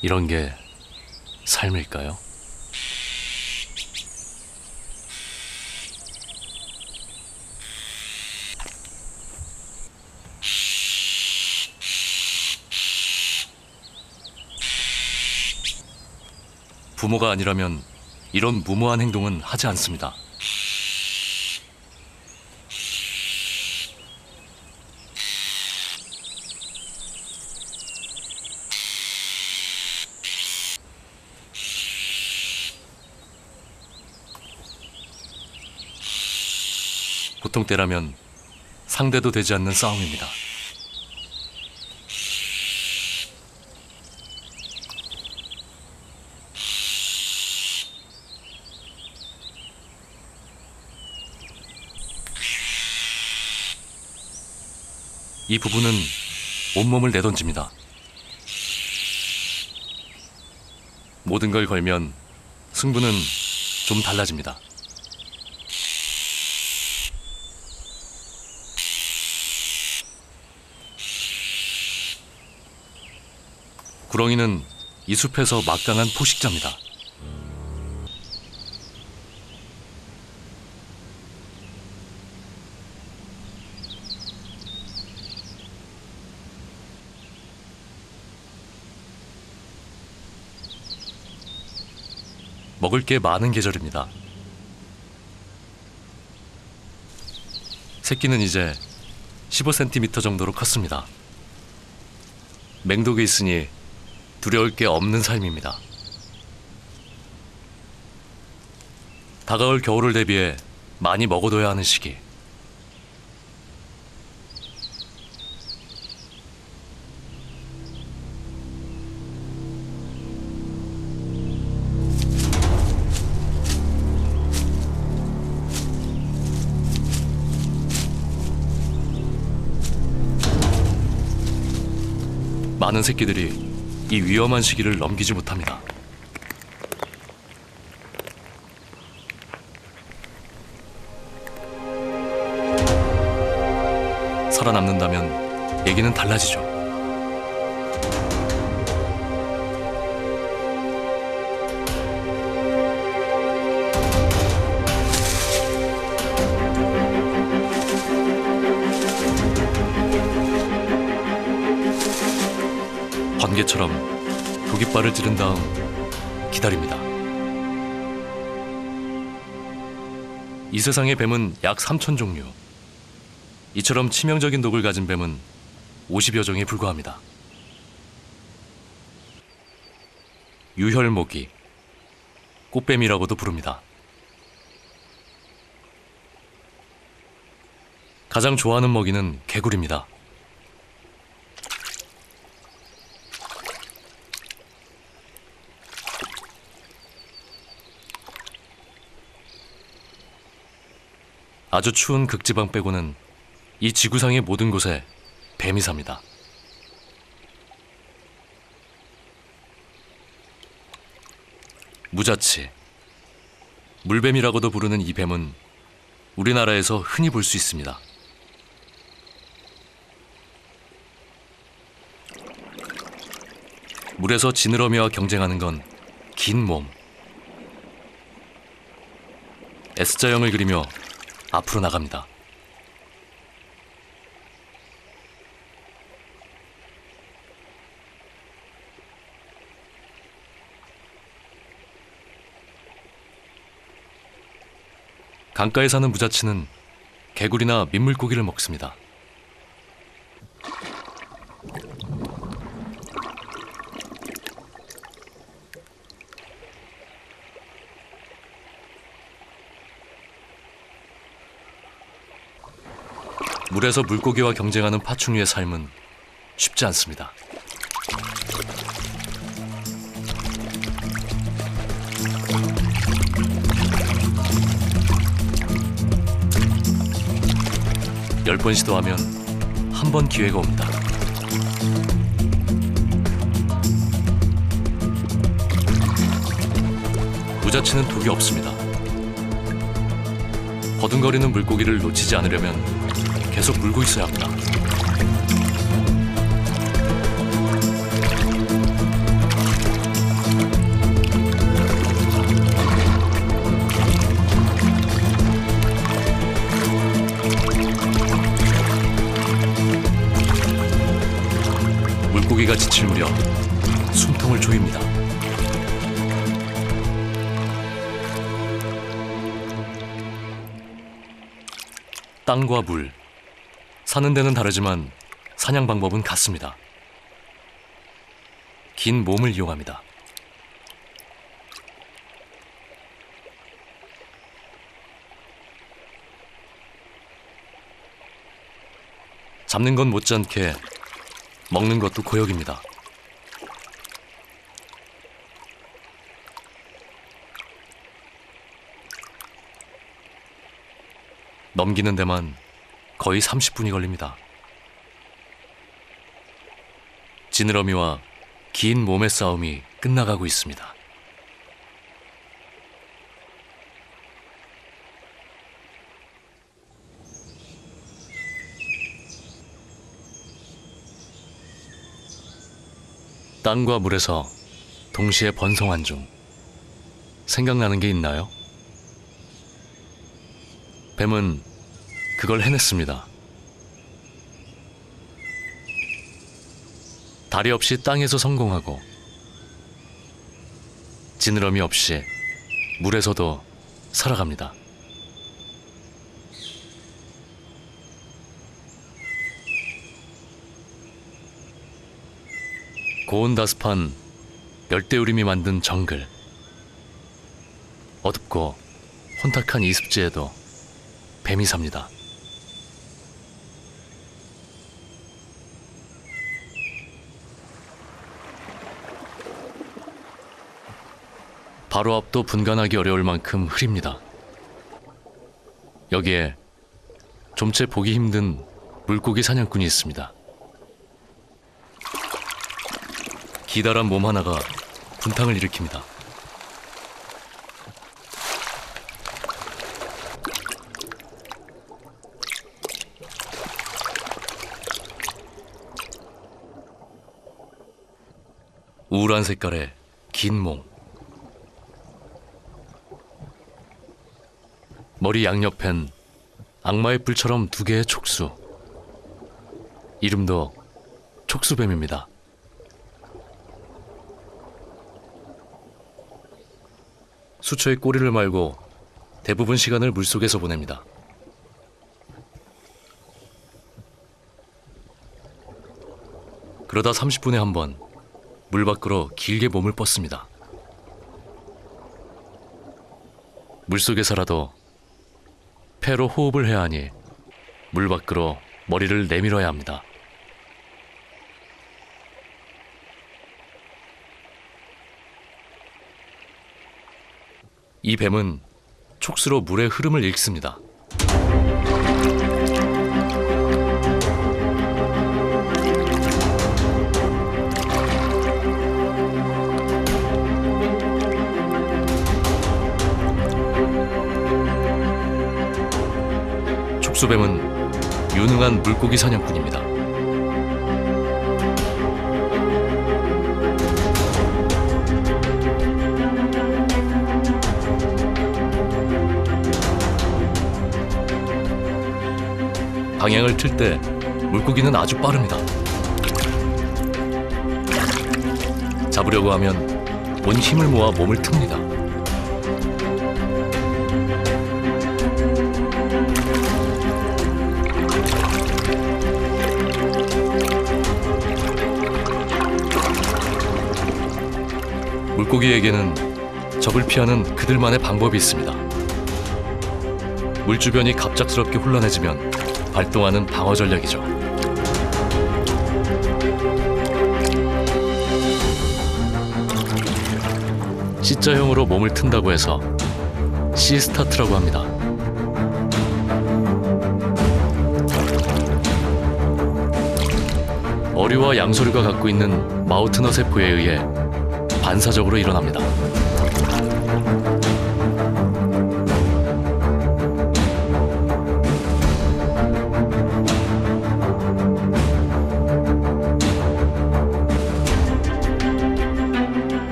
이런 게 삶일까요? 부모가 아니라면 이런 무모한 행동은 하지 않습니다. 보통 때라면 상대도 되지 않는 싸움입니다. 이 부부는 온몸을 내던집니다. 모든 걸 걸면 승부는 좀 달라집니다. 구렁이는 이 숲에서 막강한 포식자입니다. 먹을 게 많은 계절입니다. 새끼는 이제 15cm 정도로 컸습니다. 맹독이 있으니 두려울 게 없는 삶입니다. 다가올 겨울을 대비해 많이 먹어둬야 하는 시기. 많은 새끼들이 이 위험한 시기를 넘기지 못합니다. 살아남는다면 얘기는 달라지죠. 번개처럼 독이빨을 찌른 다음 기다립니다. 이 세상의 뱀은 약 3,000 종류. 이처럼 치명적인 독을 가진 뱀은 50여 종에 불과합니다. 유혈모기, 꽃뱀이라고도 부릅니다. 가장 좋아하는 먹이는 개구리입니다. 아주 추운 극지방 빼고는 이 지구상의 모든 곳에 뱀이 삽니다. 무자치, 물뱀이라고도 부르는 이 뱀은 우리나라에서 흔히 볼 수 있습니다. 물에서 지느러미와 경쟁하는 건 긴 몸. S자형을 그리며 앞으로 나갑니다. 강가에 사는 무자치는 개구리나 민물고기를 먹습니다. 물에서 물고기와 경쟁하는 파충류의 삶은 쉽지 않습니다. 열 번 시도하면 한 번 기회가 옵니다. 무자치는 독이 없습니다. 버둥거리는 물고기를 놓치지 않으려면 계속 물고 있어야 합니다. 땅과 물, 사는 데는 다르지만 사냥 방법은 같습니다. 긴 몸을 이용합니다. 잡는 건 못지않게 먹는 것도 고역입니다. 넘기는 데만 거의 30분이 걸립니다. 지느러미와 긴 몸의 싸움이 끝나가고 있습니다. 땅과 물에서 동시에 번성한 중 생각나는 게 있나요? 뱀은 그걸 해냈습니다. 다리 없이 땅에서 성공하고 지느러미 없이 물에서도 살아갑니다. 고온다습한 열대우림이 만든 정글, 어둡고 혼탁한 이습지에도 뱀이 삽니다. 바로 앞도 분간하기 어려울 만큼 흐립니다. 여기에 좀채 보기 힘든 물고기 사냥꾼이 있습니다. 기다란 몸 하나가 분탕을 일으킵니다. 우울한 색깔의 긴 몸, 머리 양옆엔 악마의 뿔처럼 두 개의 촉수, 이름도 촉수뱀입니다. 수초의 꼬리를 말고 대부분 시간을 물속에서 보냅니다. 그러다 30분에 한 번 물 밖으로 길게 몸을 뻗습니다. 물속에서라도 폐로 호흡을 해야 하니 물 밖으로 머리를 내밀어야 합니다. 이 뱀은 촉수로 물의 흐름을 읽습니다. 촉수뱀은 유능한 물고기 사냥꾼입니다. 방향을 틀 때 물고기는 아주 빠릅니다. 잡으려고 하면 온 힘을 모아 몸을 틉니다. 물고기에게는 적을 피하는 그들만의 방법이 있습니다. 물 주변이 갑작스럽게 혼란해지면 발동하는 방어 전략이죠. C자형으로 몸을 튼다고 해서 C-스타트라고 합니다. 어류와 양서류가 갖고 있는 마우트너 세포에 의해 반사적으로 일어납니다.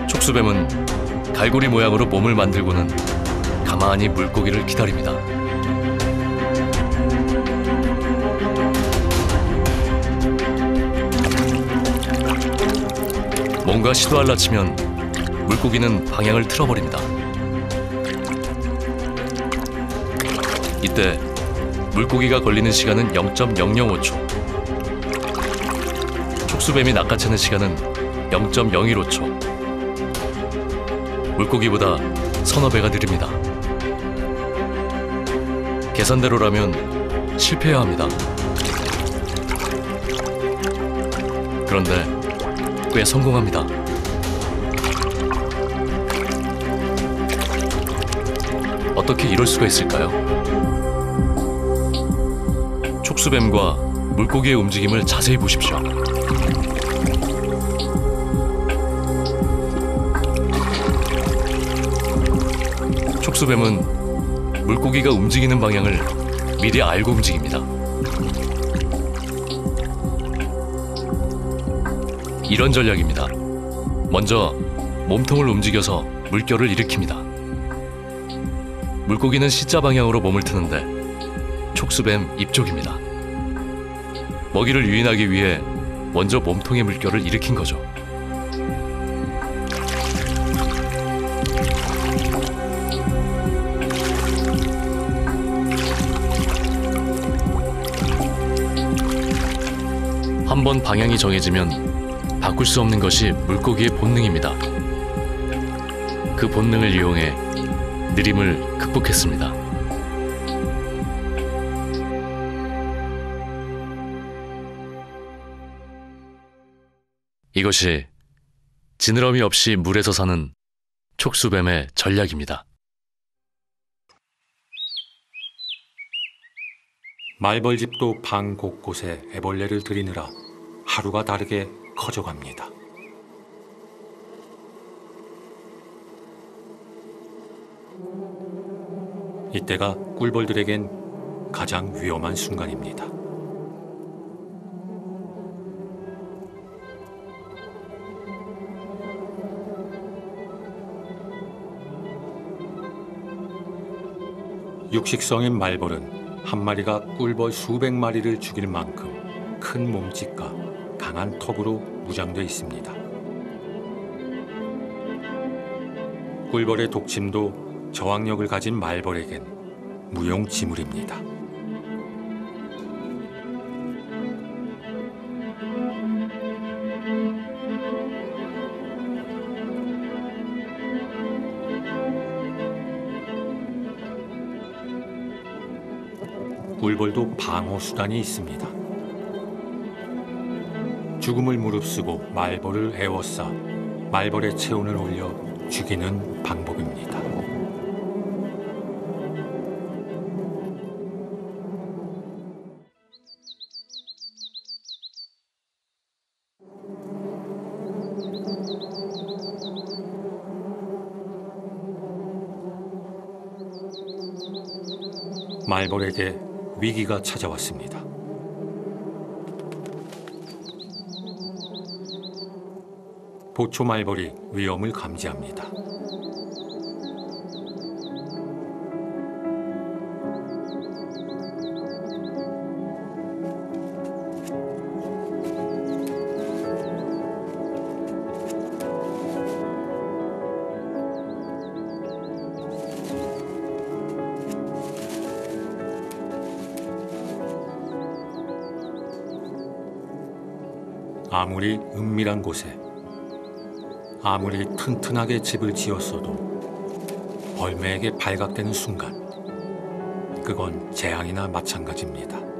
촉수뱀은 갈고리 모양으로 몸을 만들고는 가만히 물고기를 기다립니다. 뭔가 시도하려 치면 물고기는 방향을 틀어버립니다. 이때 물고기가 걸리는 시간은 0.005초. 촉수뱀이 낚아채는 시간은 0.015초. 물고기보다 서너 배가 느립니다. 계산대로라면 실패해야 합니다. 그런데 꽤 성공합니다. 어떻게 이럴 수가 있을까요? 촉수뱀과 물고기의 움직임을 자세히 보십시오. 촉수뱀은 물고기가 움직이는 방향을 미리 알고 움직입니다. 이런 전략입니다. 먼저 몸통을 움직여서 물결을 일으킵니다. 물고기는 C자 방향으로 몸을 트는데 촉수뱀 입 쪽입니다. 먹이를 유인하기 위해 먼저 몸통의 물결을 일으킨 거죠. 한번 방향이 정해지면 바꿀 수 없는 것이 물고기의 본능입니다. 그 본능을 이용해 느림을 극복했습니다. 이것이 지느러미 없이 물에서 사는 촉수뱀의 전략입니다. 말벌집도 방 곳곳에 애벌레를 들이느라 하루가 다르게 커져갑니다. 이때가 꿀벌들에겐 가장 위험한 순간입니다. 육식성인 말벌은 한 마리가 꿀벌 수백 마리를 죽일 만큼 큰 몸집과 강한 턱으로 무장되어 있습니다. 꿀벌의 독침도 저항력을 가진 말벌에겐 무용지물입니다. 꿀벌도 방어 수단이 있습니다. 죽음을 무릅쓰고 말벌을 에워싸 말벌의 체온을 올려 죽이는 방법입니다. 말벌에게 위기가 찾아왔습니다. 보초 말벌이 위험을 감지합니다. 아무리 은밀한 곳에, 아무리 튼튼하게 집을 지었어도 벌매에게 발각되는 순간, 그건 재앙이나 마찬가지입니다.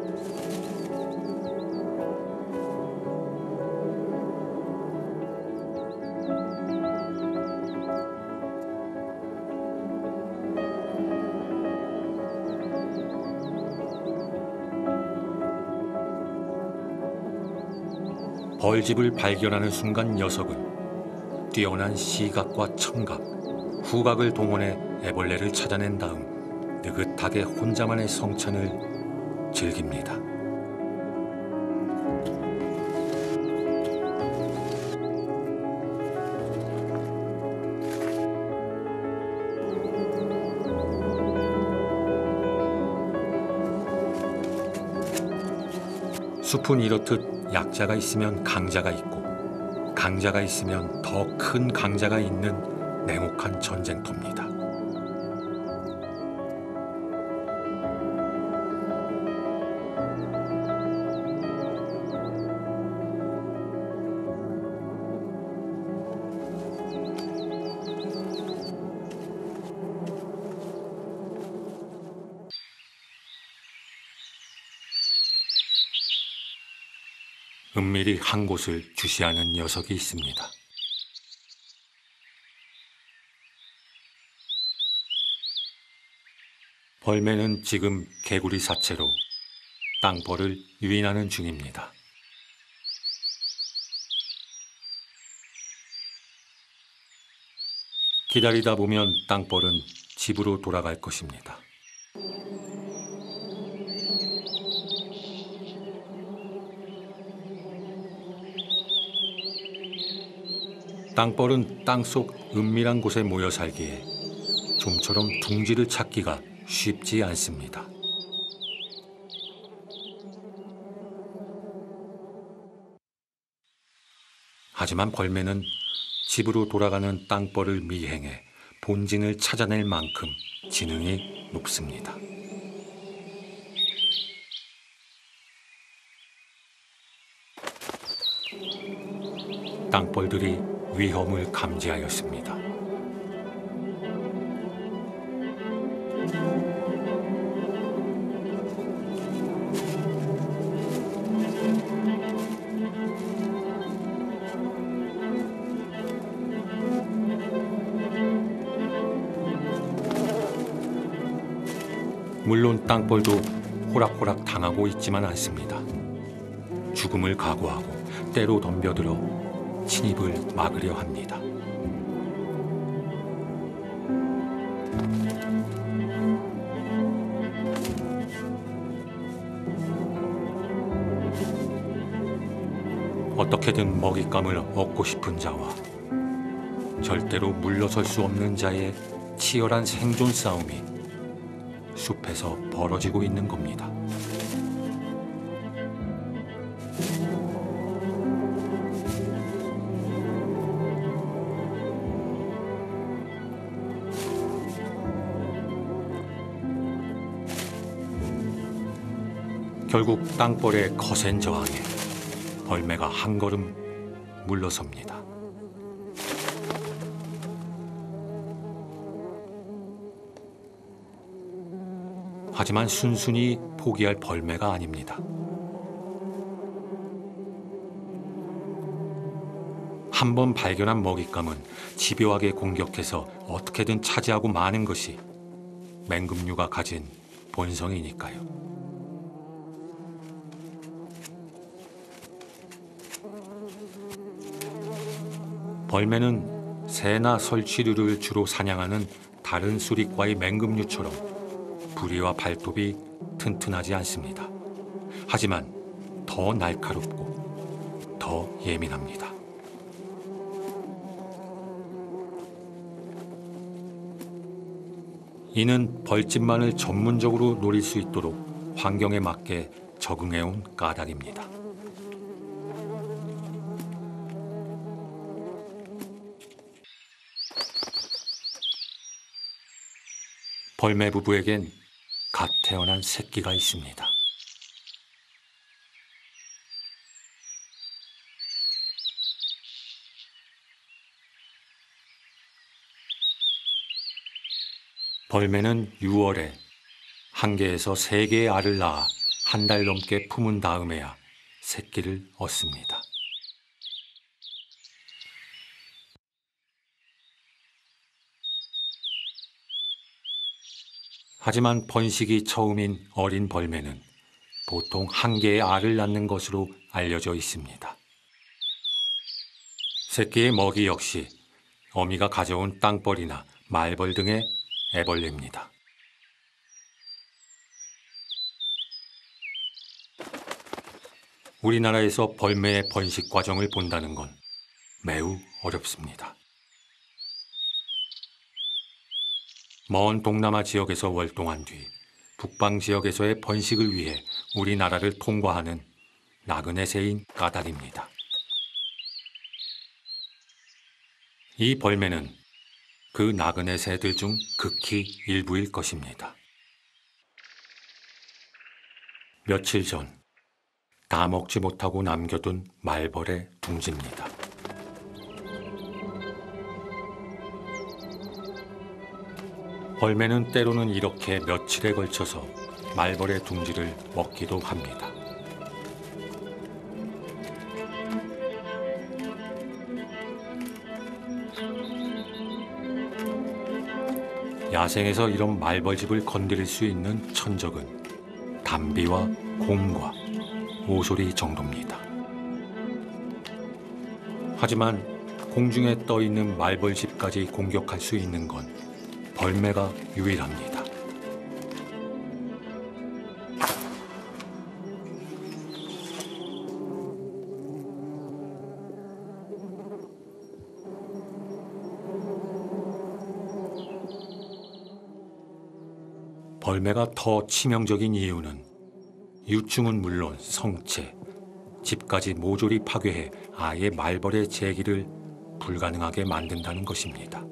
벌집을 발견하는 순간 녀석은 뛰어난 시각과 청각, 후각을 동원해 애벌레를 찾아낸 다음 느긋하게 혼자만의 성찬을 즐깁니다. 숲은 이렇듯 약자가 있으면 강자가 있고 강자가 있으면 더 큰 강자가 있는 냉혹한 전쟁터입니다. 은밀히 한 곳을 주시하는 녀석이 있습니다. 벌매는 지금 개구리 사체로 땅벌을 유인하는 중입니다. 기다리다 보면 땅벌은 집으로 돌아갈 것입니다. 땅벌은 땅속 은밀한 곳에 모여 살기에 좀처럼 둥지를 찾기가 쉽지 않습니다. 하지만 벌매는 집으로 돌아가는 땅벌을 미행해 본진을 찾아낼 만큼 지능이 높습니다. 땅벌들이 위험을 감지하였습니다. 물론 땅벌도 호락호락 당하고 있지만 않습니다. 죽음을 각오하고 때로 덤벼들어 침입을 막으려 합니다. 어떻게든 먹잇감을 얻고 싶은 자와 절대로 물러설 수 없는 자의 치열한 생존 싸움이 숲에서 벌어지고 있는 겁니다. 결국 땅벌의 거센 저항에 벌매가 한 걸음 물러섭니다. 하지만 순순히 포기할 벌매가 아닙니다. 한 번 발견한 먹잇감은 집요하게 공격해서 어떻게든 차지하고 마는 것이 맹금류가 가진 본성이니까요. 벌매는 새나 설치류를 주로 사냥하는 다른 수릿과의 맹금류처럼 부리와 발톱이 튼튼하지 않습니다. 하지만 더 날카롭고 더 예민합니다. 이는 벌집만을 전문적으로 노릴 수 있도록 환경에 맞게 적응해온 까닭입니다. 벌매 부부에겐 갓 태어난 새끼가 있습니다. 벌매는 6월에 1개에서 3개의 알을 낳아 한 달 넘게 품은 다음에야 새끼를 얻습니다. 하지만 번식이 처음인 어린 벌매는 보통 1개의 알을 낳는 것으로 알려져 있습니다. 새끼의 먹이 역시 어미가 가져온 땅벌이나 말벌 등의 애벌레입니다. 우리나라에서 벌매의 번식 과정을 본다는 건 매우 어렵습니다. 먼 동남아 지역에서 월동한 뒤 북방 지역에서의 번식을 위해 우리나라를 통과하는 나그네 새인 까닭입니다. 이 벌매는 그 나그네 새들 중 극히 일부일 것입니다. 며칠 전 다 먹지 못하고 남겨둔 말벌의 둥지입니다. 벌매는 때로는 이렇게 며칠에 걸쳐서 말벌의 둥지를 먹기도 합니다. 야생에서 이런 말벌집을 건드릴 수 있는 천적은 담비와 곰과 오소리 정도입니다. 하지만 공중에 떠 있는 말벌집까지 공격할 수 있는 건 벌매가 유일합니다. 벌매가 더 치명적인 이유는 유충은 물론 성체, 집까지 모조리 파괴해 아예 말벌의 재기를 불가능하게 만든다는 것입니다.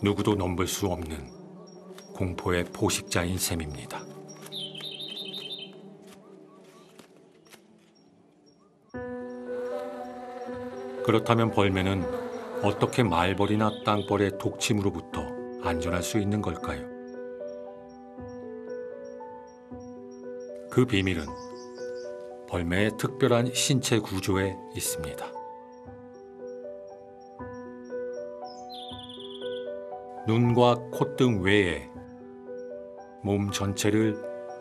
누구도 넘볼 수 없는 공포의 포식자인 셈입니다. 그렇다면 벌매는 어떻게 말벌이나 땅벌의 독침으로부터 안전할 수 있는 걸까요? 그 비밀은 벌매의 특별한 신체 구조에 있습니다. 눈과 콧등 외에 몸 전체를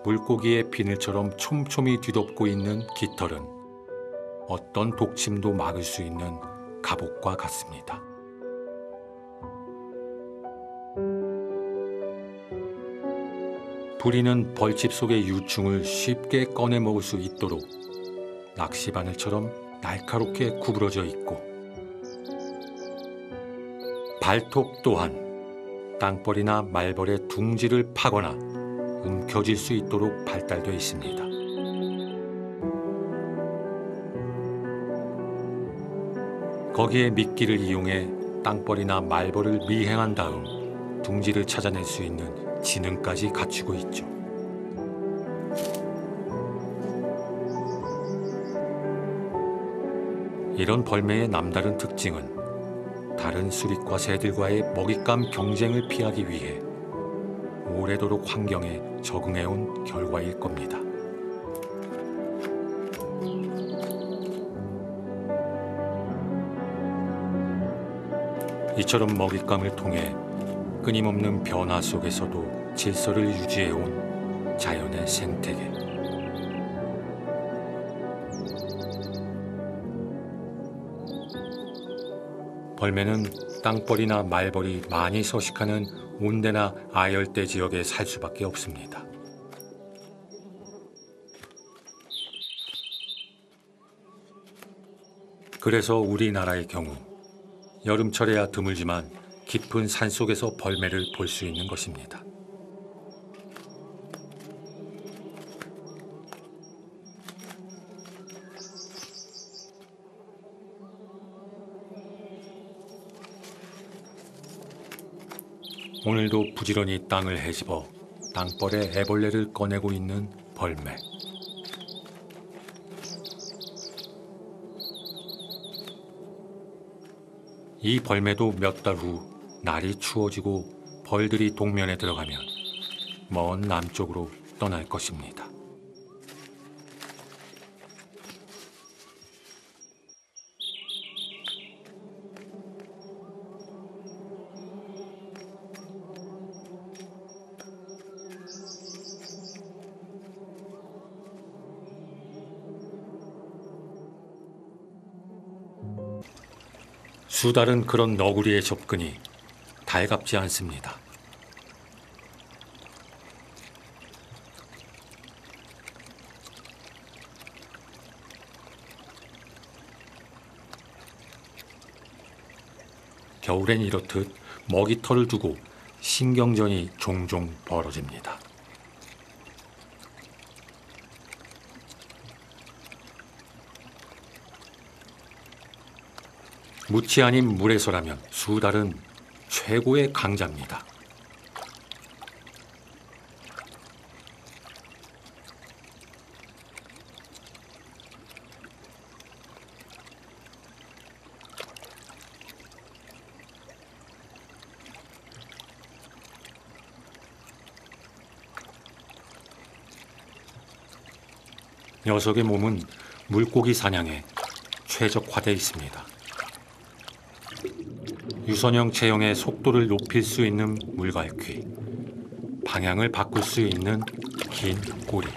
물고기의 비늘처럼 촘촘히 뒤덮고 있는 깃털은 어떤 독침도 막을 수 있는 갑옷과 같습니다. 부리는 벌집 속의 유충을 쉽게 꺼내 먹을 수 있도록 낚시바늘처럼 날카롭게 구부러져 있고, 발톱 또한 땅벌이나 말벌의 둥지를 파거나 움켜쥘 수 있도록 발달되어 있습니다. 거기에 미끼를 이용해 땅벌이나 말벌을 미행한 다음 둥지를 찾아낼 수 있는 지능까지 갖추고 있죠. 이런 벌매의 남다른 특징은 다른 수릿과 새들과의 먹잇감 경쟁을 피하기 위해 오래도록 환경에 적응해온 결과일 겁니다. 이처럼 먹잇감을 통해 끊임없는 변화 속에서도 질서를 유지해온 자연의 생태계. 벌매는 땅벌이나 말벌이 많이 서식하는 온대나 아열대 지역에 살 수밖에 없습니다. 그래서 우리나라의 경우 여름철에야 드물지만 깊은 산속에서 벌매를 볼 수 있는 것입니다. 오늘도 부지런히 땅을 헤집어 땅벌의 애벌레를 꺼내고 있는 벌매. 이 벌매도 몇 달 후 날이 추워지고 벌들이 동면에 들어가면 먼 남쪽으로 떠날 것입니다. 수달은 그런 너구리의 접근이 달갑지 않습니다. 겨울엔 이렇듯 먹이터를 두고 신경전이 종종 벌어집니다. 묻이 아닌 물에서라면 수달은 최고의 강자입니다. 녀석의 몸은 물고기 사냥에 최적화되어 있습니다. 유선형 체형의 속도를 높일 수 있는 물갈퀴, 방향을 바꿀 수 있는 긴 꼬리,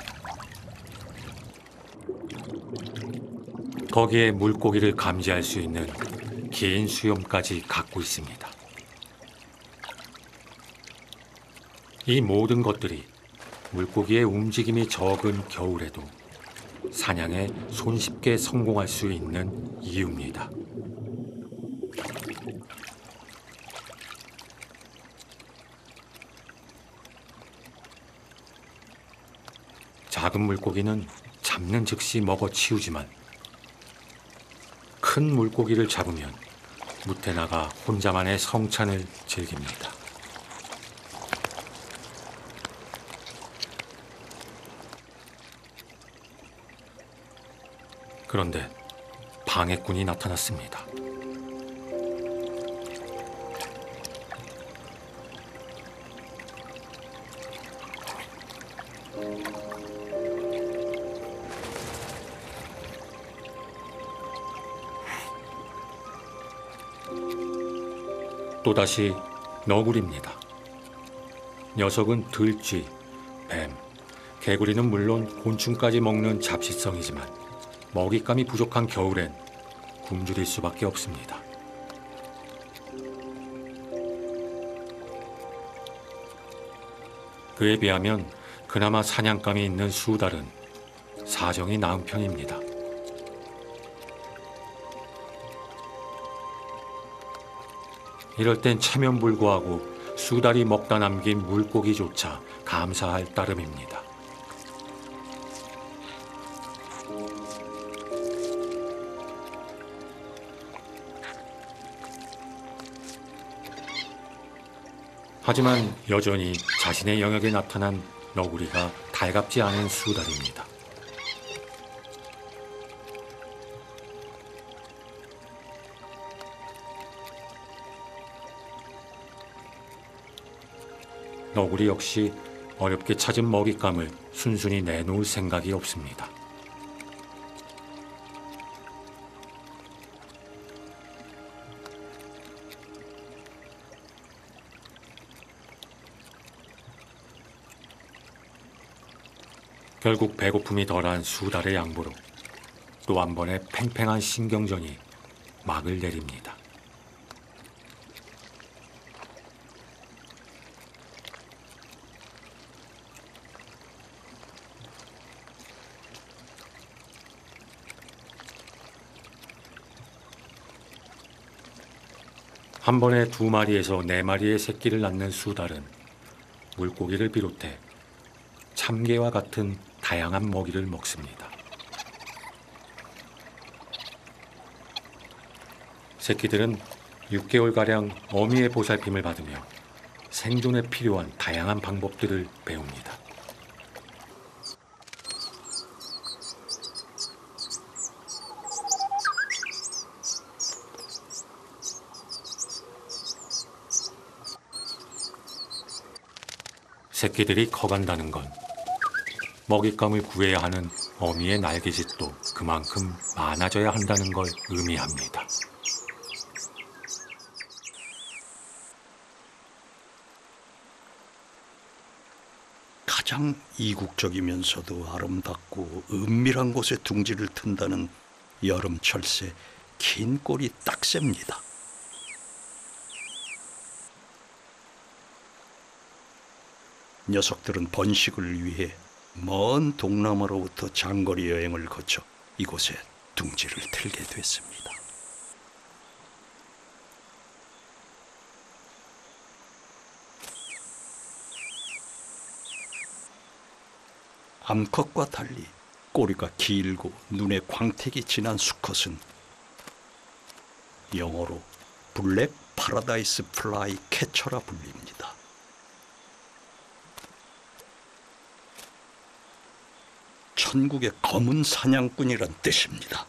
거기에 물고기를 감지할 수 있는 긴 수염까지 갖고 있습니다. 이 모든 것들이 물고기의 움직임이 적은 겨울에도 사냥에 손쉽게 성공할 수 있는 이유입니다. 작은 물고기는 잡는 즉시 먹어치우지만 큰 물고기를 잡으면 무태 나가 혼자만의 성찬을 즐깁니다. 그런데 방해꾼이 나타났습니다. 또다시 너구리입니다. 녀석은 들쥐, 뱀, 개구리는 물론 곤충까지 먹는 잡식성이지만 먹잇감이 부족한 겨울엔 굶주릴 수밖에 없습니다. 그에 비하면 그나마 사냥감이 있는 수달은 사정이 나은 편입니다. 이럴 땐 체면불구하고 수달이 먹다 남긴 물고기조차 감사할 따름입니다. 하지만 여전히 자신의 영역에 나타난 너구리가 달갑지 않은 수달입니다. 너구리 역시 어렵게 찾은 먹잇감을 순순히 내놓을 생각이 없습니다. 결국 배고픔이 덜한 수달의 양보로 또 한 번의 팽팽한 신경전이 막을 내립니다. 한 번에 2마리에서 4마리의 새끼를 낳는 수달은 물고기를 비롯해 참개와 같은 다양한 먹이를 먹습니다. 새끼들은 6개월가량 어미의 보살핌을 받으며 생존에 필요한 다양한 방법들을 배웁니다. 새끼들이 커간다는 건 먹잇감을 구해야 하는 어미의 날개짓도 그만큼 많아져야 한다는 걸 의미합니다. 가장 이국적이면서도 아름답고 은밀한 곳에 둥지를 튼다는 여름 철새 긴 꼬리 딱새입니다. 녀석들은 번식을 위해 먼 동남아로부터 장거리 여행을 거쳐 이곳에 둥지를 틀게 됐습니다. 암컷과 달리 꼬리가 길고 눈에 광택이 진한 수컷은 영어로 블랙 파라다이스 플라이 캐쳐라 불립니다. 천국의 검은 사냥꾼이란 뜻입니다.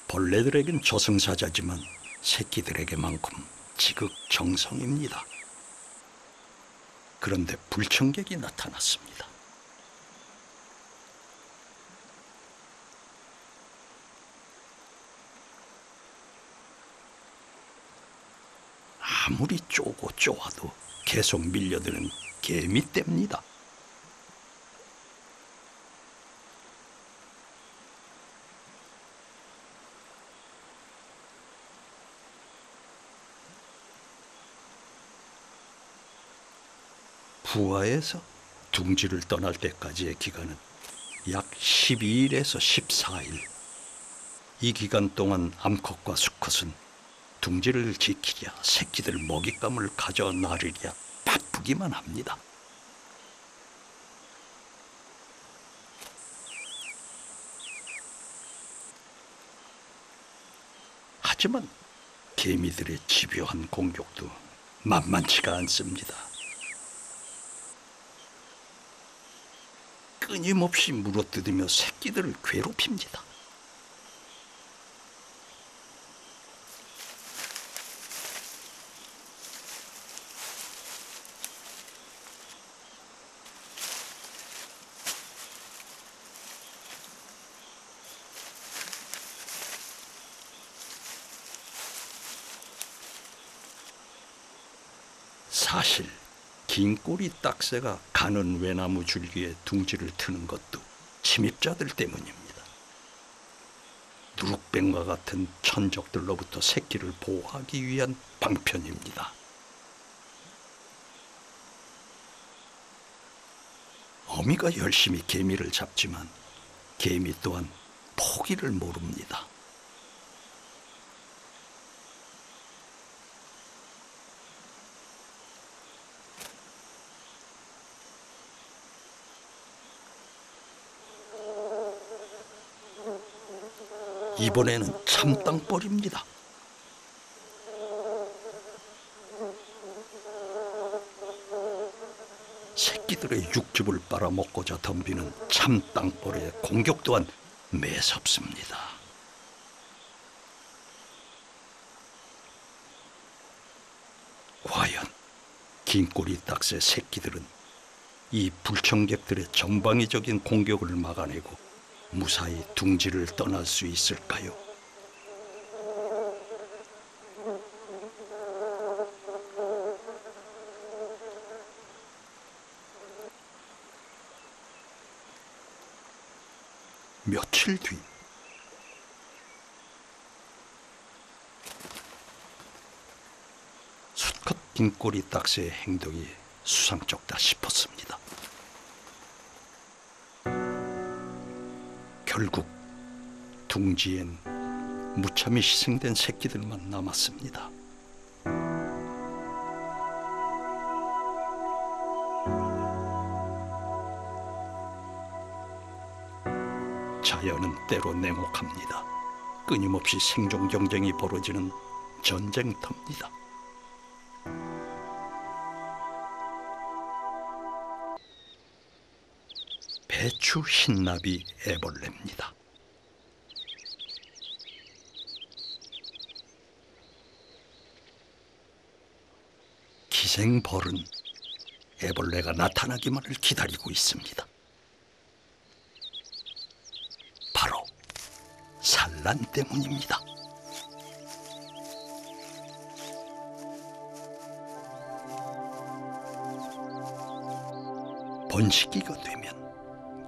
벌레들에겐 저승사자지만 새끼들에게만큼 지극정성입니다. 그런데 불청객이 나타났습니다. 아무리 쪼고 쪼아도 계속 밀려드는 개미 떼입니다. 부하에서 둥지를 떠날 때까지의 기간은 약 12일에서 14일. 이 기간 동안 암컷과 수컷은 둥지를 지키랴 새끼들 먹잇감을 가져 나르랴 바쁘기만 합니다. 하지만 개미들의 집요한 공격도 만만치가 않습니다. 끊임없이 물어뜯으며 새끼들을 괴롭힙니다. 사실 긴 꼬리 딱새가 가는 외나무 줄기에 둥지를 트는 것도 침입자들 때문입니다. 누룩뱀과 같은 천적들로부터 새끼를 보호하기 위한 방편입니다. 어미가 열심히 개미를 잡지만 개미 또한 포기를 모릅니다. 이번에는 참땅벌입니다. 새끼들의 육즙을 빨아먹고자 덤비는 참땅벌의 공격 또한 매섭습니다. 과연 긴꼬리 딱새 새끼들은 이 불청객들의 전방위적인 공격을 막아내고 무사히 둥지를 떠날 수 있을까요? 며칠 뒤 수컷 긴꼬리 딱새의 행동이 수상쩍다 싶었습니다. 결국 둥지엔 무참히 희생된 새끼들만 남았습니다. 자연은 때로 냉혹합니다. 끊임없이 생존 경쟁이 벌어지는 전쟁터입니다. 배추 흰나비 애벌레입니다. 기생벌은 애벌레가 나타나기만을 기다리고 있습니다. 바로 산란 때문입니다. 번식기가 되면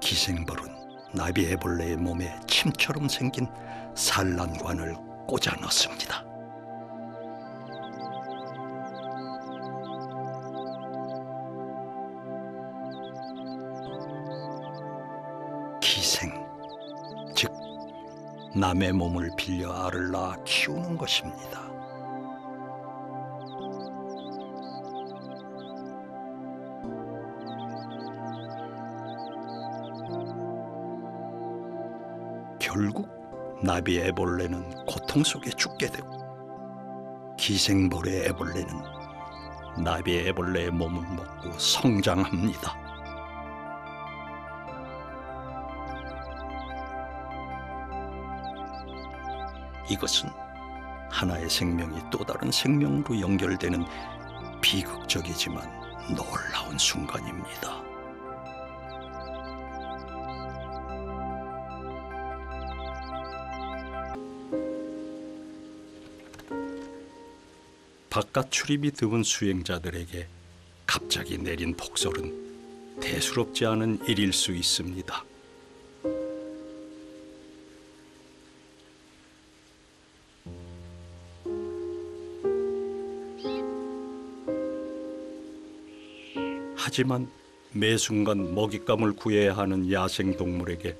기생벌은 나비애벌레의 몸에 침처럼 생긴 산란관을 꽂아 넣습니다. 기생, 즉 남의 몸을 빌려 알을 낳아 키우는 것입니다. 결국 나비 애벌레는 고통 속에 죽게 되고 기생벌의 애벌레는 나비 애벌레의 몸을 먹고 성장합니다. 이것은 하나의 생명이 또 다른 생명으로 연결되는 비극적이지만 놀라운 순간입니다. 바깥 출입이 드문 수행자들에게 갑자기 내린 폭설은 대수롭지 않은 일일 수 있습니다. 하지만 매 순간 먹잇감을 구해야 하는 야생동물에게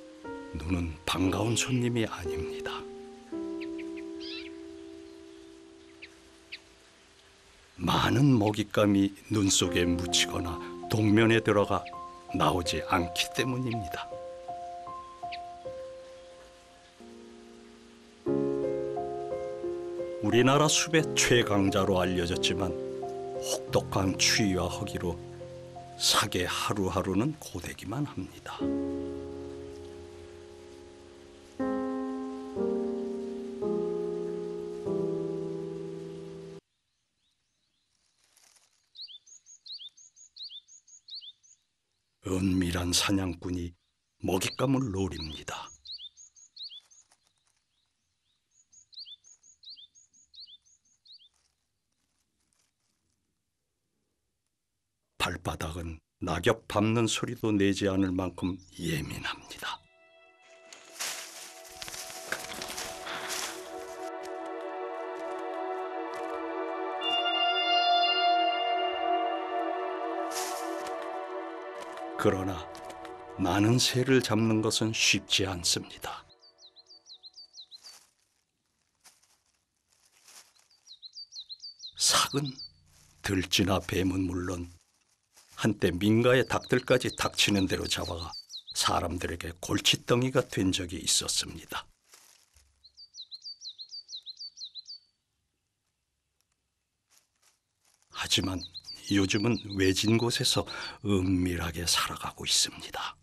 눈은 반가운 손님이 아닙니다. 많은 먹잇감이 눈 속에 묻히거나 동면에 들어가 나오지 않기 때문입니다. 우리나라 숲의 최강자로 알려졌지만 혹독한 추위와 허기로 사계 하루하루는 고되기만 합니다. 은밀한 사냥꾼이 먹잇감을 노립니다. 발바닥은 낙엽 밟는 소리도 내지 않을 만큼 예민합니다. 그러나 많은 새를 잡는 것은 쉽지 않습니다. 삭은 들쥐나 뱀은 물론 한때 민가의 닭들까지 닥치는 대로 잡아가 사람들에게 골칫덩이가 된 적이 있었습니다. 하지만 요즘은 외진 곳에서 은밀하게 살아가고 있습니다.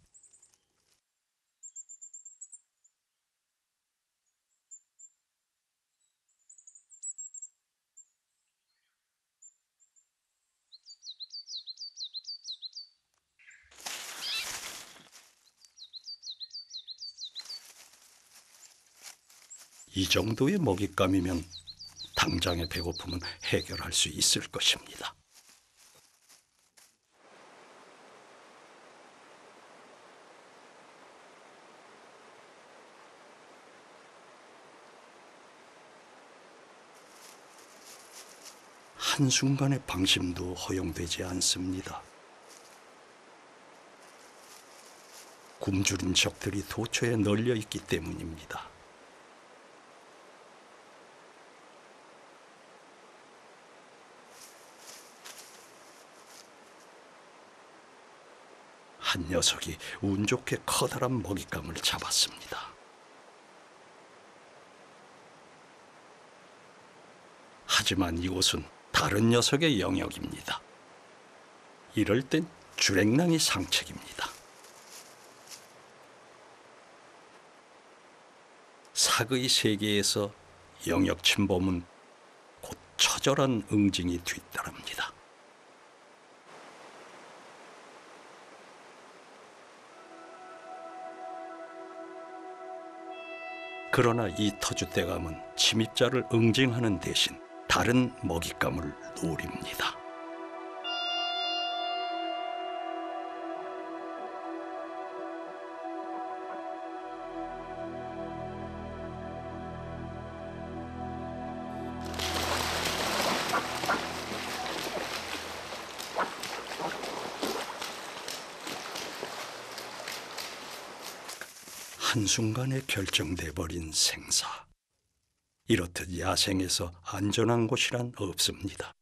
이 정도의 먹잇감이면 당장의 배고픔은 해결할 수 있을 것입니다. 한순간의 방심도 허용되지 않습니다. 굶주린 적들이 도처에 널려 있기 때문입니다. 한 녀석이 운 좋게 커다란 먹잇감을 잡았습니다. 하지만 이곳은 다른 녀석의 영역입니다. 이럴 땐 주랭랑이 상책입니다. 삭의 세계에서 영역 침범은 곧 처절한 응징이 뒤따릅니다. 그러나 이 터줏대감은 침입자를 응징하는 대신 다른 먹잇감을 노립니다. 한순간에 결정돼 버린 생사. 이렇듯 야생에서 안전한 곳이란 없습니다.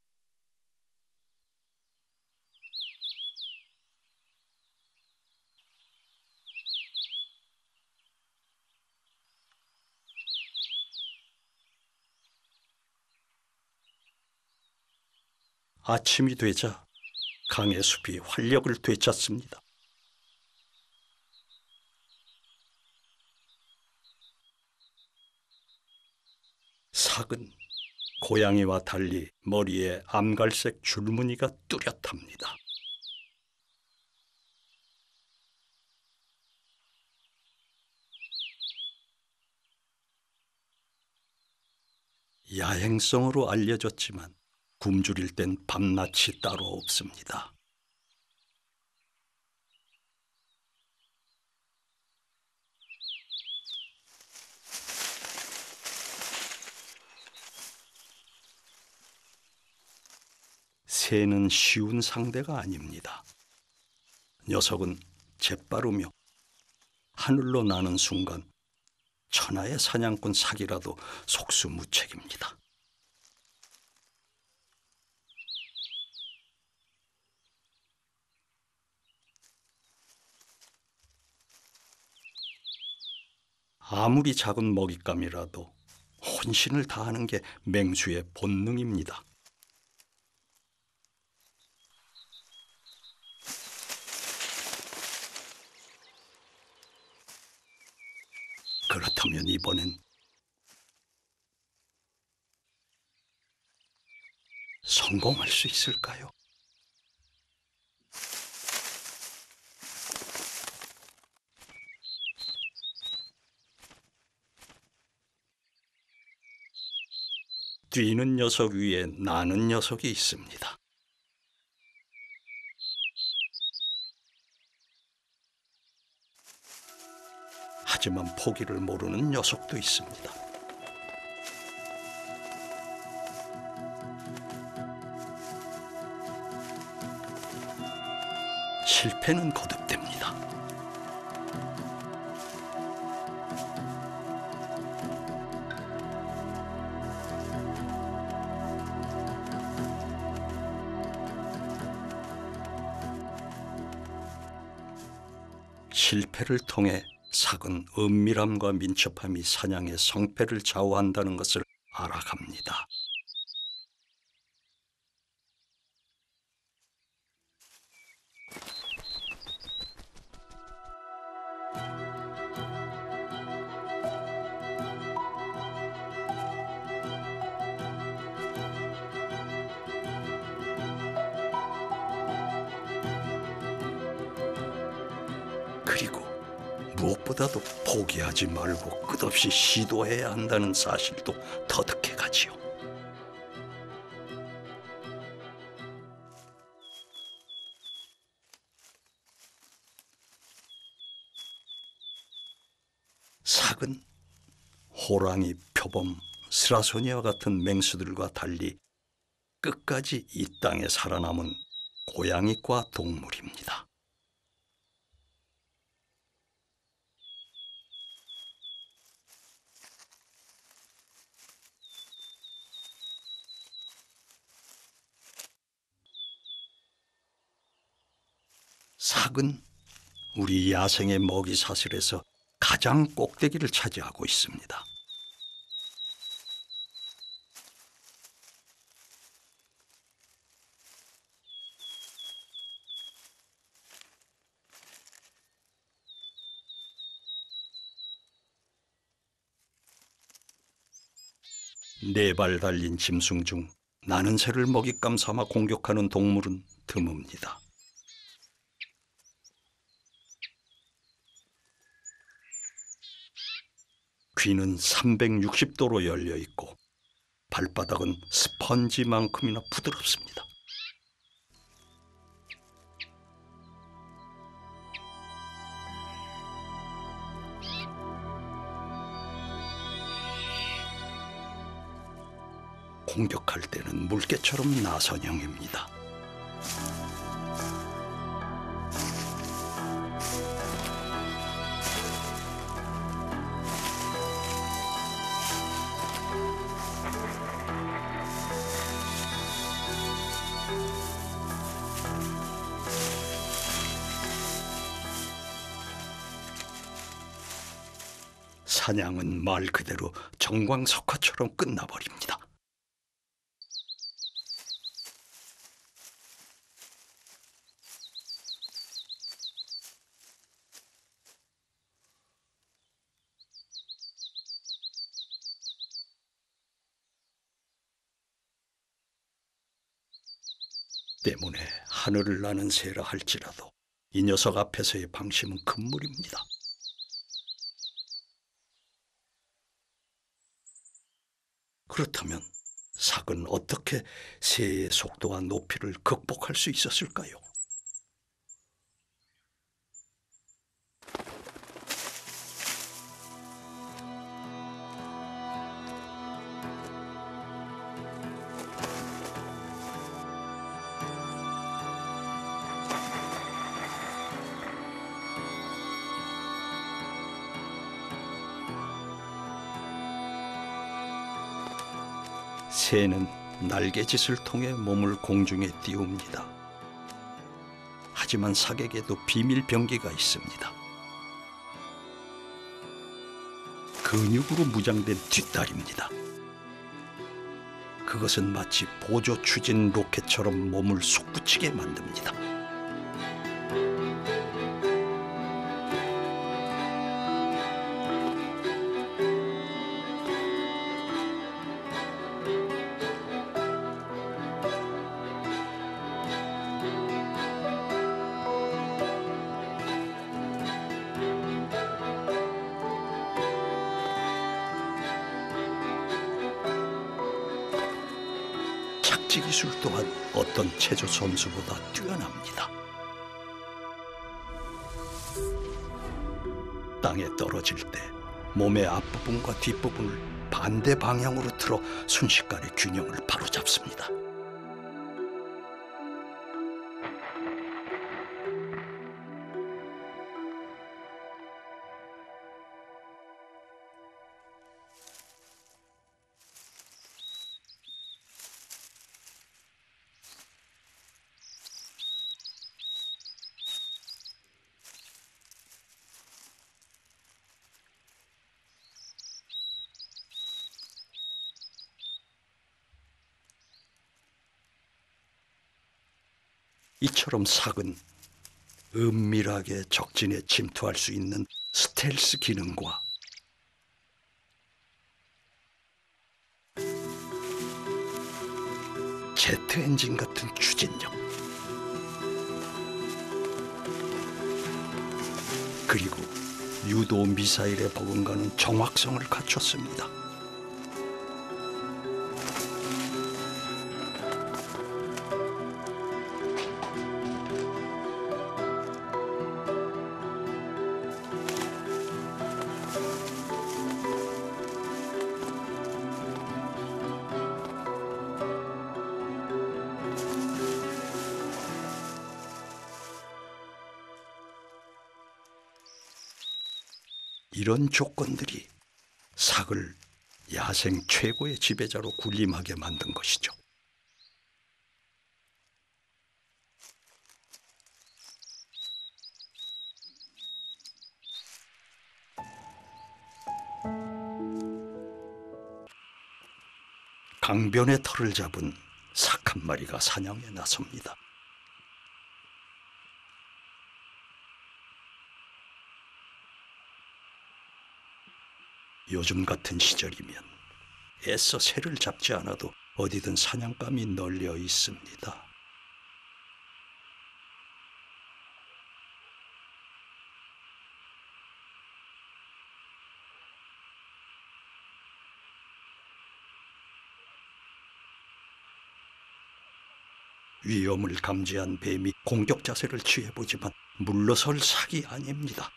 아침이 되자 강의 숲이 활력을 되찾습니다. 삭은 고양이와 달리 머리에 암갈색 줄무늬가 뚜렷합니다. 야행성으로 알려졌지만 굶주릴 땐 밤낮이 따로 없습니다. 새는 쉬운 상대가 아닙니다. 녀석은 재빠르며 하늘로 나는 순간 천하의 사냥꾼 사기라도 속수무책입니다. 아무리 작은 먹잇감이라도 혼신을 다하는 게 맹수의 본능입니다. 그렇다면 이번엔 성공할 수 있을까요? 뛰는 녀석 위에 나는 녀석이 있습니다. 하지만 포기를 모르는 녀석도 있습니다. 실패는 거듭됩니다. 실패를 통해 삭은 은밀함과 민첩함이 사냥의 성패를 좌우한다는 것을 알아갑니다. 그리고 무엇보다도 포기하지 말고 끝없이 시도해야 한다는 사실도 터득해 가지요. 삭은 호랑이, 표범, 스라소니와 같은 맹수들과 달리 끝까지 이 땅에 살아남은 고양이과 동물입니다. 삭은 우리 야생의 먹이 사슬에서 가장 꼭대기를 차지하고 있습니다. 네 발 달린 짐승 중 나는 새를 먹잇감 삼아 공격하는 동물은 드뭅니다. 귀는 360도로 열려 있고 발바닥은 스펀지만큼이나 부드럽습니다. 공격할 때는 물개처럼 나선형입니다. 사냥은 말 그대로 정광석화처럼 끝나버립니다. 때문에 하늘을 나는 새라 할지라도 이 녀석 앞에서의 방심은 금물입니다. 그렇다면 삭은 어떻게 새의 속도와 높이를 극복할 수 있었을까요? 새는 날개짓을 통해 몸을 공중에 띄웁니다. 하지만 삭에게도 비밀 병기가 있습니다. 근육으로 무장된 뒷다리입니다. 그것은 마치 보조 추진 로켓처럼 몸을 솟구치게 만듭니다. 착지 기술 또한 어떤 체조 선수보다 뛰어납니다. 땅에 떨어질 때 몸의 앞부분과 뒷부분을 반대 방향으로 틀어 순식간에 균형을 바로잡습니다. 이처럼 삭은 은밀하게 적진에 침투할 수 있는 스텔스 기능과 제트 엔진 같은 추진력, 그리고 유도 미사일에 버금가는 정확성을 갖췄습니다. 이런 조건들이 삭을 야생 최고의 지배자로 군림하게 만든 것이죠. 강변의 털을 잡은 삭 한 마리가 사냥에 나섭니다. 요즘 같은 시절이면 애써 새를 잡지 않아도 어디든 사냥감이 널려 있습니다. 위험을 감지한 뱀이 공격 자세를 취해보지만 물러설 삭이 아닙니다.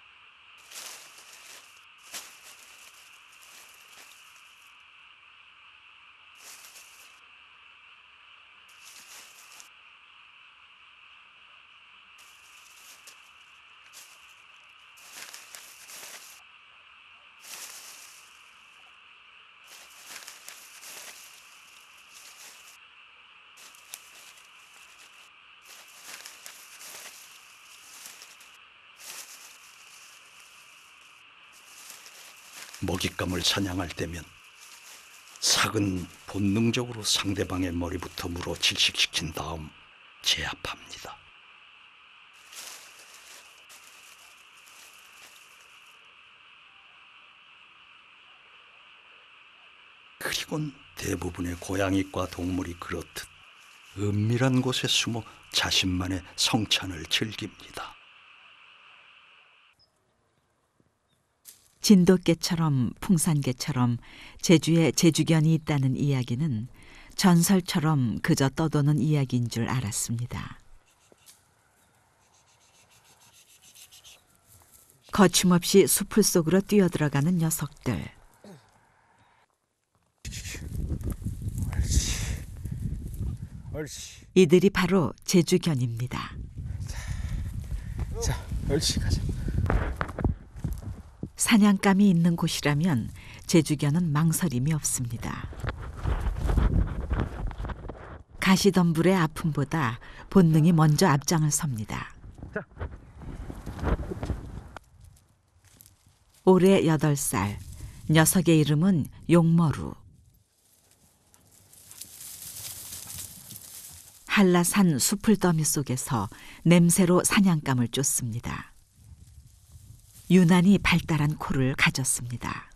먹잇감을 사냥할 때면 삭은 본능적으로 상대방의 머리부터 물어 질식시킨 다음 제압합니다. 그리곤 대부분의 고양이과 동물이 그렇듯 은밀한 곳에 숨어 자신만의 성찬을 즐깁니다. 진돗개처럼 풍산개처럼 제주에 제주견이 있다는 이야기는 전설처럼 그저 떠도는 이야기인 줄 알았습니다. 거침없이 숲을 속으로 뛰어들어가는 녀석들. 옳지. 이들이 바로 제주견입니다. 자, 옳지 가자. 사냥감이 있는 곳이라면 제주견은 망설임이 없습니다. 가시덤불의 아픔보다 본능이 먼저 앞장을 섭니다. 올해 8살, 녀석의 이름은 용머루. 한라산 수풀더미 속에서 냄새로 사냥감을 쫓습니다. 유난히 발달한 코를 가졌습니다.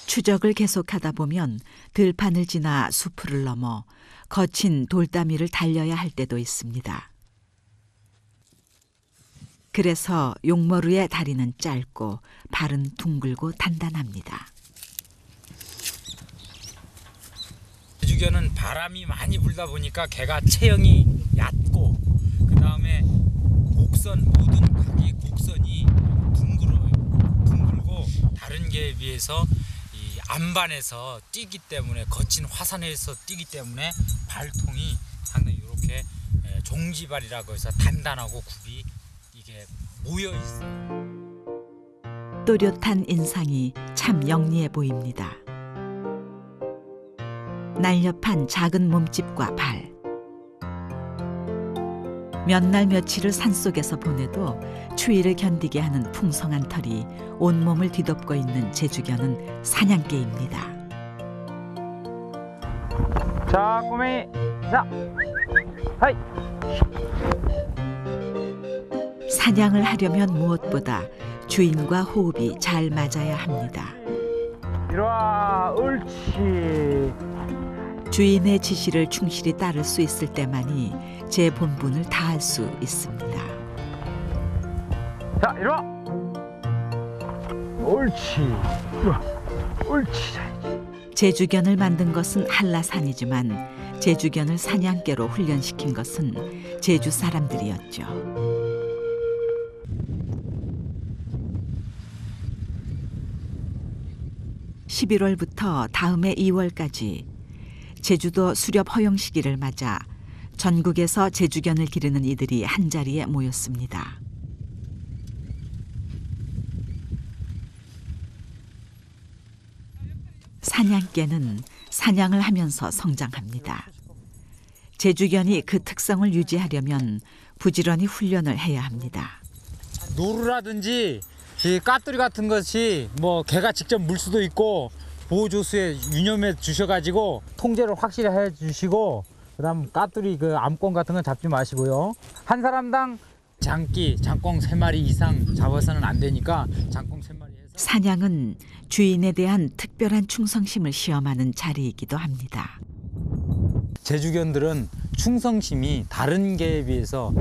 추적을 계속하다 보면 들판을 지나 수풀을 넘어 거친 돌다미를 달려야 할 때도 있습니다. 그래서 용머루의 다리는 짧고 발은 둥글고 단단합니다. 제주견은 바람이 많이 불다 보니까 개가 체형이 얕고 그 다음에 모든 각이 곡선이 둥글고 다른 개에 비해서 이 안반에서 뛰기 때문에 거친 화산에서 뛰기 때문에 발통이 상당히 이렇게 종지발이라고 해서 단단하고 굽이 이게 모여 있어요. 또렷한 인상이 참 영리해 보입니다. 날렵한 작은 몸집과 발. 몇 날 며칠을 산속에서 보내도 추위를 견디게 하는 풍성한 털이 온몸을 뒤덮고 있는 제주견은 사냥개입니다. 자, 꼬맹이. 자. 하이. 사냥을 하려면 무엇보다 주인과 호흡이 잘 맞아야 합니다. 이리 와. 옳지. 주인의 지시를 충실히 따를 수 있을 때만이 제 본분을 다할 수 있습니다. 자, 이리 와. 옳지. 이리 와. 옳지. 제주견을 만든 것은 한라산이지만 제주견을 사냥개로 훈련시킨 것은 제주 사람들이었죠. (11월부터) 다음해 (2월까지) 제주도 수렵 허용 시기를 맞아 전국에서 제주견을 기르는 이들이 한자리에 모였습니다. 사냥개는 사냥을 하면서 성장합니다. 제주견이 그 특성을 유지하려면 부지런히 훈련을 해야 합니다. 노루라든지 이 까뚜리 같은 것이 뭐 개가 직접 물 수도 있고 보호조수에 유념해 주셔가지고 통제를 확실히 해주시고 그다음 까뚜리 그 암권 같은 건 잡지 마시고요. 한 사람당 장꽁 3마리 이상 잡아서는 안 되니까 장꽁 3마리 해서. 사냥은 주인에 대한 특별한 충성심을 시험하는 자리이기도 합니다. 제주견들은 충성심이 다른 개에 비해서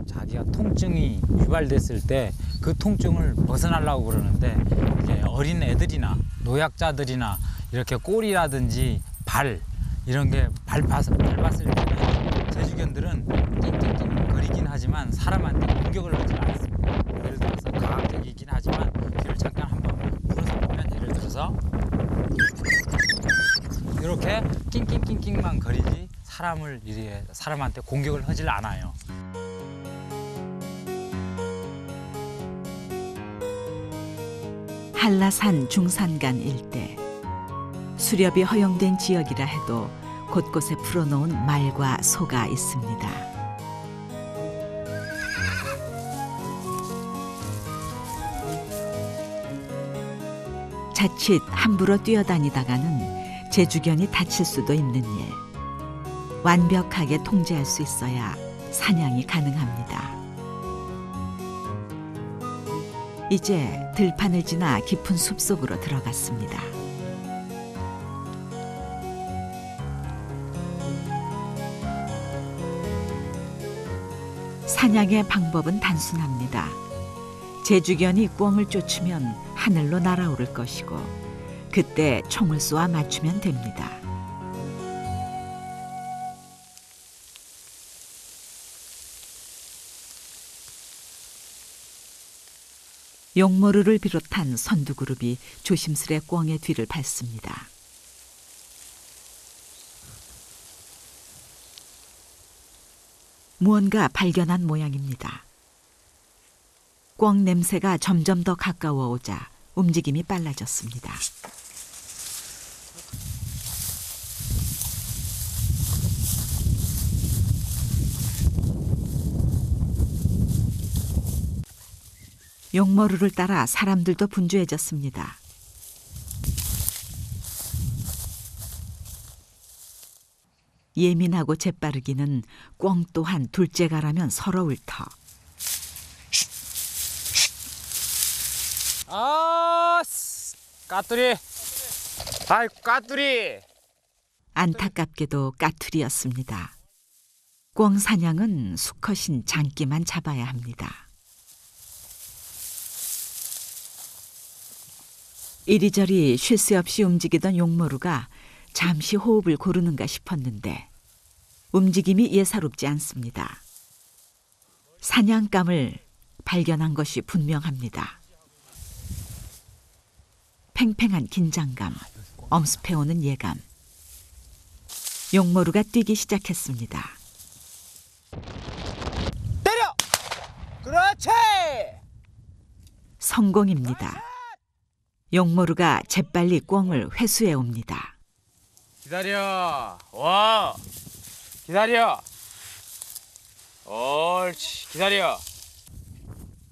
자기가 통증이 유발됐을 때 그 통증을 벗어나려고 그러는데 이제 어린 애들이나 노약자들이나 이렇게 꼬리라든지 발 이런 게 밟았을 때 제주견들은 낑낑낑 거리긴 하지만 사람한테 공격을 하지 않습니다. 예를 들어서 과학적이긴 하지만 귀를 잠깐 한번 물어서 보면 예를 들어서 이렇게 낑낑낑낑만 거리지 사람한테 공격을 하질 않아요. 한라산 중산간 일대. 수렵이 허용된 지역이라 해도 곳곳에 풀어놓은 말과 소가 있습니다. 자칫 함부로 뛰어다니다가는 제주견이 다칠 수도 있는 일. 완벽하게 통제할 수 있어야 사냥이 가능합니다. 이제 들판을 지나 깊은 숲속으로 들어갔습니다. 사냥의 방법은 단순합니다. 제주견이 꿩을 쫓으면 하늘로 날아오를 것이고 그때 총을 쏘아 맞추면 됩니다. 용모루를 비롯한 선두그룹이 조심스레 꿩의 뒤를 밟습니다. 무언가 발견한 모양입니다. 꿩 냄새가 점점 더 가까워 오자 움직임이 빨라졌습니다. 용모루를 따라 사람들도 분주해졌습니다. 예민하고 재빠르기는 꿩 또한 둘째가라면 서러울 터. 까투리! 아이, 까투리! 안타깝게도 까투리였습니다. 꿩 사냥은 수컷인 장기만 잡아야 합니다. 이리저리 쉴 새 없이 움직이던 용모루가 잠시 호흡을 고르는가 싶었는데 움직임이 예사롭지 않습니다. 사냥감을 발견한 것이 분명합니다. 팽팽한 긴장감, 엄습해오는 예감. 용모루가 뛰기 시작했습니다. 때려! 그렇지! 성공입니다. 용모루가 재빨리 꿩을 회수해 옵니다. 기다려. 와. 기다려. 옳지. 기다려.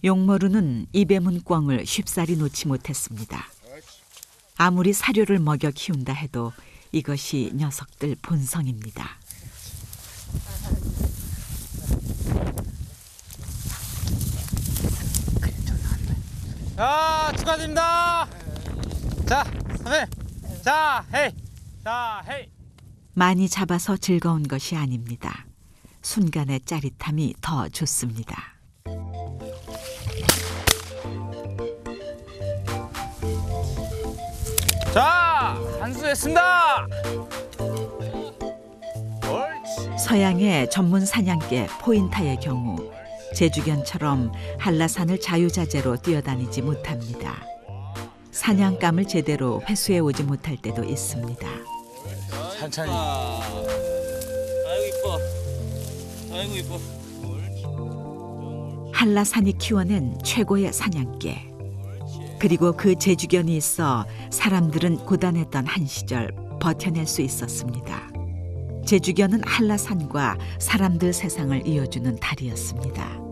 용모루는 입에 문 꿩을 쉽사리 놓지 못했습니다. 아무리 사료를 먹여 키운다 해도 이것이 녀석들 본성입니다. 자, 축하드립니다. 자, 선배. 자, 헤이. 자, 헤이. 많이 잡아서 즐거운 것이 아닙니다. 순간의 짜릿함이 더 좋습니다. 자, 한수했습니다. 옳지. 서양의 전문 사냥개 포인타의 경우 제주견처럼 한라산을 자유자재로 뛰어다니지 못합니다. 사냥감을 제대로 회수해 오지 못할 때도 있습니다. 천천히. 아이고 이뻐. 아이고 이뻐. 한라산이 키워낸 최고의 사냥개. 그리고 그 제주견이 있어 사람들은 고단했던 한 시절 버텨낼 수 있었습니다. 제주견은 한라산과 사람들 세상을 이어주는 달이었습니다.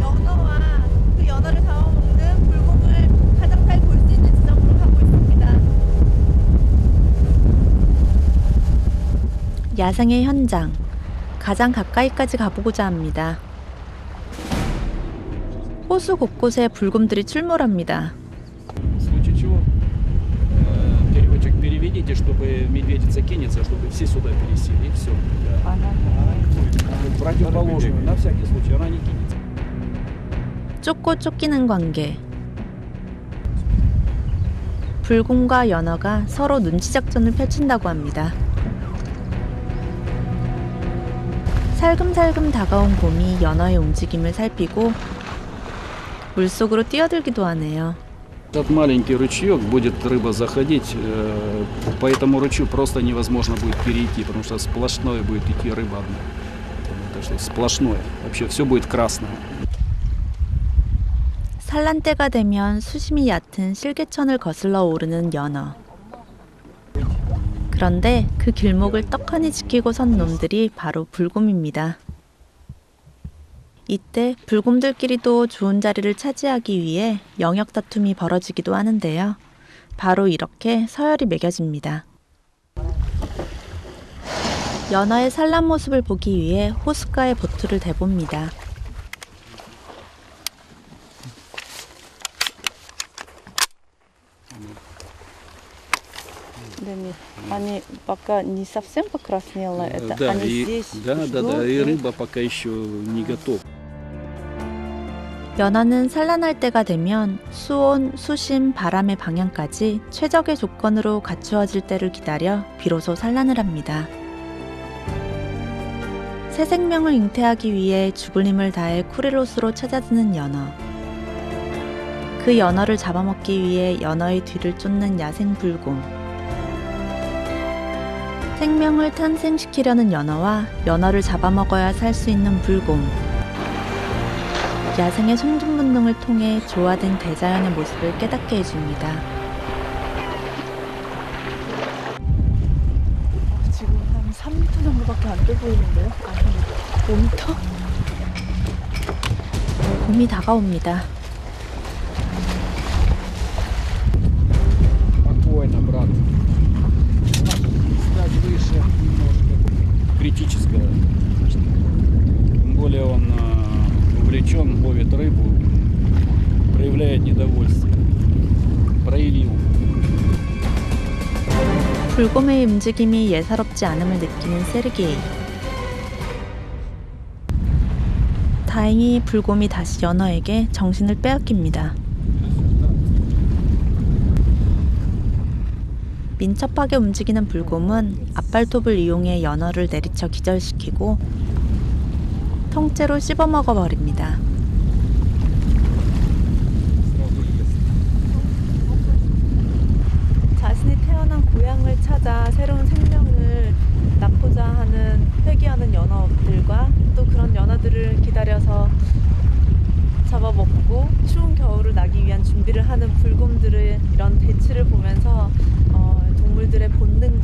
연어와 그 연어를 잡아먹는 불곰을 가장 잘 볼 수 있는 지점으로 가고 있습니다. 야생의 현장. 가장 가까이까지 가보고자 합니다. 호수 곳곳에 불곰들이 출몰합니다. В случае чего переводчик переведите, чтобы медведица кинется, чтобы все сюда пересели, и все. Противоположную, на всякий случай, она не кинется. 쫓고 쫓기는 관계. 불곰과 연어가 서로 눈치 작전을 펼친다고 합니다. 살금살금 다가온 곰이 연어의 움직임을 살피고 물속으로 뛰어들기도 하네요. Этот маленький ручеек будет рыба заходить, по этому ручью просто невозможно будет перейти, потому что сплошное будет идти рыба одна. Так что сплошное. Вообще все будет красное. 산란때가 되면 수심이 얕은 실개천을 거슬러 오르는 연어. 그런데 그 길목을 떡하니 지키고 선 놈들이 바로 불곰입니다. 이때 불곰들끼리도 좋은 자리를 차지하기 위해 영역 다툼이 벌어지기도 하는데요. 바로 이렇게 서열이 매겨집니다. 연어의 산란 모습을 보기 위해 호숫가에 보트를 대봅니다. пока не совсем покраснела, это Да, они и, здесь да, ждут, и рыба пока еще не готова. 연어는 산란할 때가 되면 수온, 수심, 바람의 방향까지 최적의 조건으로 갖추어질 때를 기다려 비로소 산란을 합니다. 새 생명을 잉태하기 위해 죽을 힘을 다해 쿠릴로스로 찾아드는 연어. 그 연어를 잡아먹기 위해 연어의 뒤를 쫓는 야생 불곰. 생명을 탄생시키려는 연어와 연어를 잡아먹어야 살 수 있는 불곰. 야생의 생존 본능을 통해 조화된 대자연의 모습을 깨닫게 해줍니다. 지금 한 3m 정도밖에 안 돼 보이는데요? 아니, 5m? 봄이 다가옵니다. Спокойно, брат. Стать выше немножко. Критическое. Тем более он увлечен, ловит рыбу, проявляет недовольствие. Проявил. 불곰의 움직임이 예사롭지 않음을 느끼는 세르게이. 다행히 불곰이 다시 연어에게 정신을 빼앗깁니다. 민첩하게 움직이는 불곰은 앞발톱을 이용해 연어를 내리쳐 기절시키고 통째로 씹어먹어 버립니다. 자신이 태어난 고향을 찾아 새로운 생명을 낳고자 하는 회귀하는 연어들과 또 그런 연어들을 기다려서 잡아먹고 추운 겨울을 나기 위한 준비를 하는 불곰들의 이런 대치를 보면서 동물들의 본능과